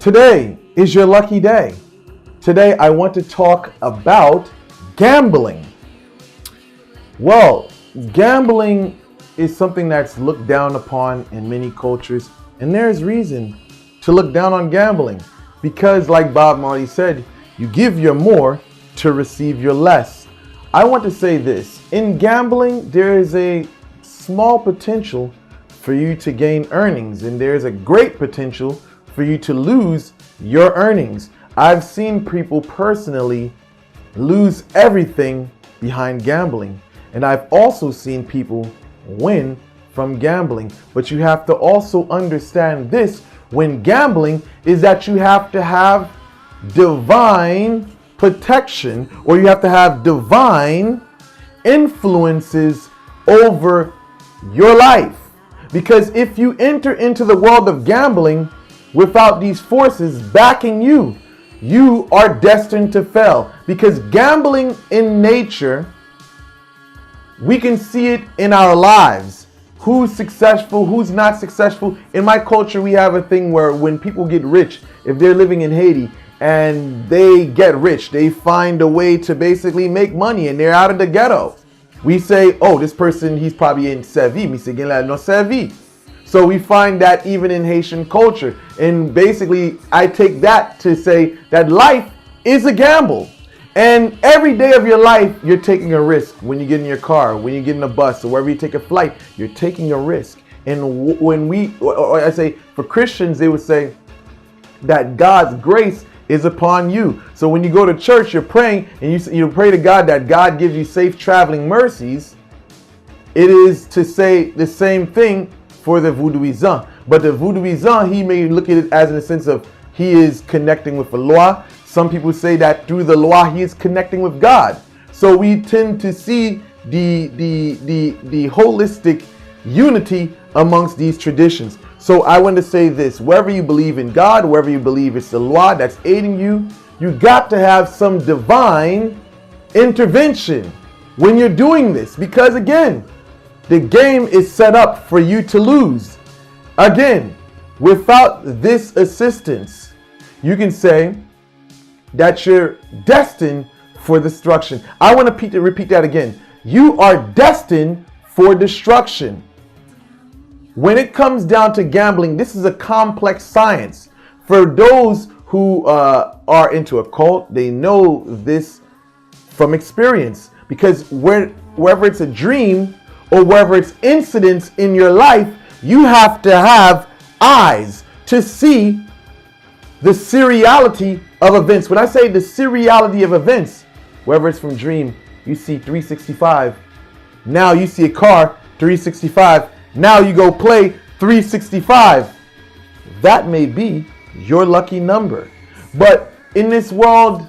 Today is your lucky day. Today I want to talk about gambling. Well, gambling is something that's looked down upon in many cultures, and there's reason to look down on gambling because, like Bob Marley said, you give your more to receive your less. I want to say this: in gambling, there is a small potential for you to gain earnings, and there's a great potential for you to lose your earnings. I've seen people personally lose everything behind gambling, and I've also seen people win from gambling. But you have to also understand this when gambling is that you have to have divine protection, or you have to have divine influences over your life. Because if you enter into the world of gambling without these forces backing you, you are destined to fail. Because gambling in nature, we can see it in our lives. Who's successful, who's not successful. In my culture, we have a thing where when people get rich, if they're living in Haiti and they get rich, they find a way to basically make money and they're out of the ghetto. We say, oh, this person, he's probably in Sevi. Me say, no Sevi. So we find that even in Haitian culture. And basically, I take that to say that life is a gamble. And every day of your life, you're taking a risk. When you get in your car, when you get in a bus, or wherever you take a flight, you're taking a risk. And when I say, for Christians, they would say that God's grace is upon you. So when you go to church, you're praying, and you pray to God that God gives you safe traveling mercies. It is to say the same thing for the Vodouisant. But the Vodouisant, he may look at it as in the sense of he is connecting with the law. Some people say that through the law, he is connecting with God. So we tend to see the holistic unity amongst these traditions. So I want to say this: whether you believe in God, whether you believe it's the law that's aiding you, you got to have some divine intervention when you're doing this. Because again, the game is set up for you to lose. Again, without this assistance, you can say that you're destined for destruction. I want to repeat that again. You are destined for destruction. When it comes down to gambling, this is a complex science. For those who are into a cult, they know this from experience. Because whether it's a dream or whether it's incidents in your life, you have to have eyes to see the seriality of events. When I say the seriality of events, whether it's from dream, you see 365. Now you see a car, 365. Now you go play 365. That may be your lucky number. But in this world,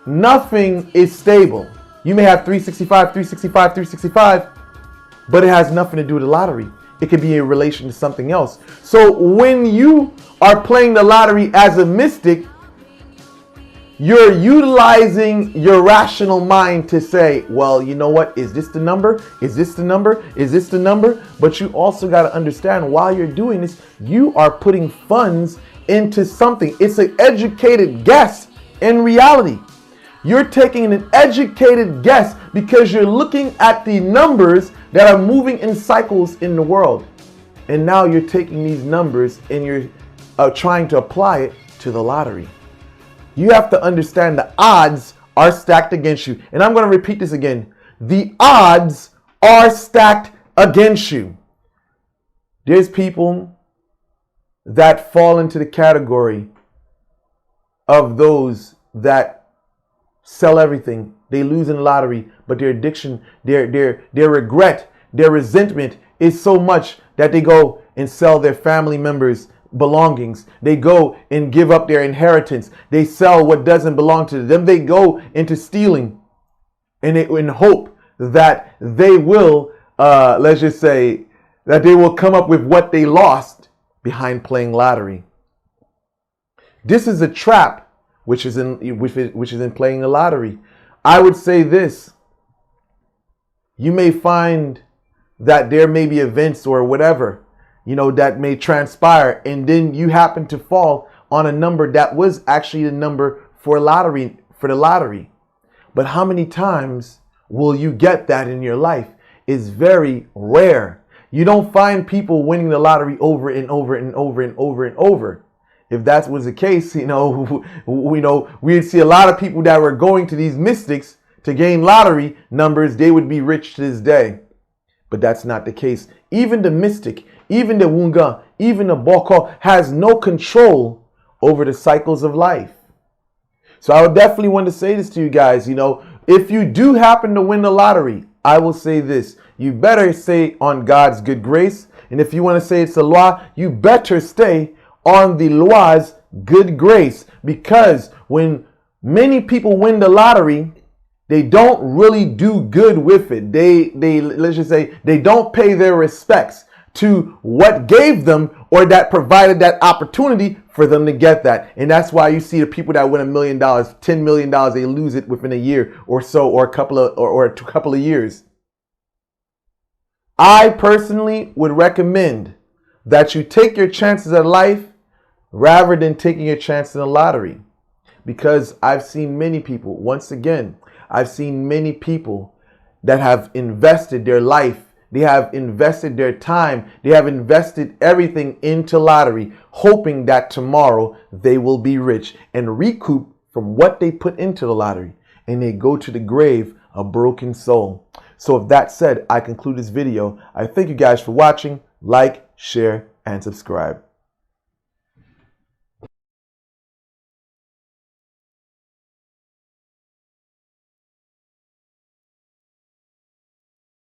nothing is stable. You may have 365, 365, 365, but it has nothing to do with the lottery. It could be in relation to something else. So when you are playing the lottery as a mystic, you're utilizing your rational mind to say, well, you know what? Is this the number? Is this the number? Is this the number? But you also got to understand, while you're doing this, you are putting funds into something. It's an educated guess in reality. You're taking an educated guess because you're looking at the numbers that are moving in cycles in the world. And now you're taking these numbers and you're trying to apply it to the lottery. You have to understand the odds are stacked against you. And I'm going to repeat this again. The odds are stacked against you. There's people that fall into the category of those that sell everything. They lose in the lottery, but their addiction, their regret, their resentment is so much that they go and sell their family members' belongings. They go and give up their inheritance. They sell what doesn't belong to them. They go into stealing in hope that they will, let's just say, that they will come up with what they lost behind playing lottery. This is a trap which is in playing the lottery. I would say this: you may find that there may be events or whatever, that may transpire, and then you happen to fall on a number that was actually the number for the lottery. But how many times will you get that in your life? Is very rare. You don't find people winning the lottery over and over and over and over and over. If that was the case, we'd see a lot of people that were going to these mystics to gain lottery numbers. They would be rich to this day. But that's not the case. Even the mystic, even the Wunga, even the Bokor has no control over the cycles of life. So I would definitely want to say this to you guys. If you do happen to win the lottery, I will say this. You better stay on God's good grace. And if you want to say it's a law, you better stay on the law's good grace. Because when many people win the lottery, they don't really do good with it. Let's just say they don't pay their respects to what gave them or that provided that opportunity for them to get that. And that's why you see the people that win $1 million, $10 million, they lose it within a year or so, or a couple of years. I personally would recommend that you take your chances at life rather than taking your chance in the lottery. Because I've seen many people, once again, I've seen many people that have invested their life, they have invested their time, they have invested everything into lottery, hoping that tomorrow they will be rich and recoup from what they put into the lottery. And they go to the grave a broken soul. So with that said, I conclude this video. I thank you guys for watching. Like, share, and subscribe.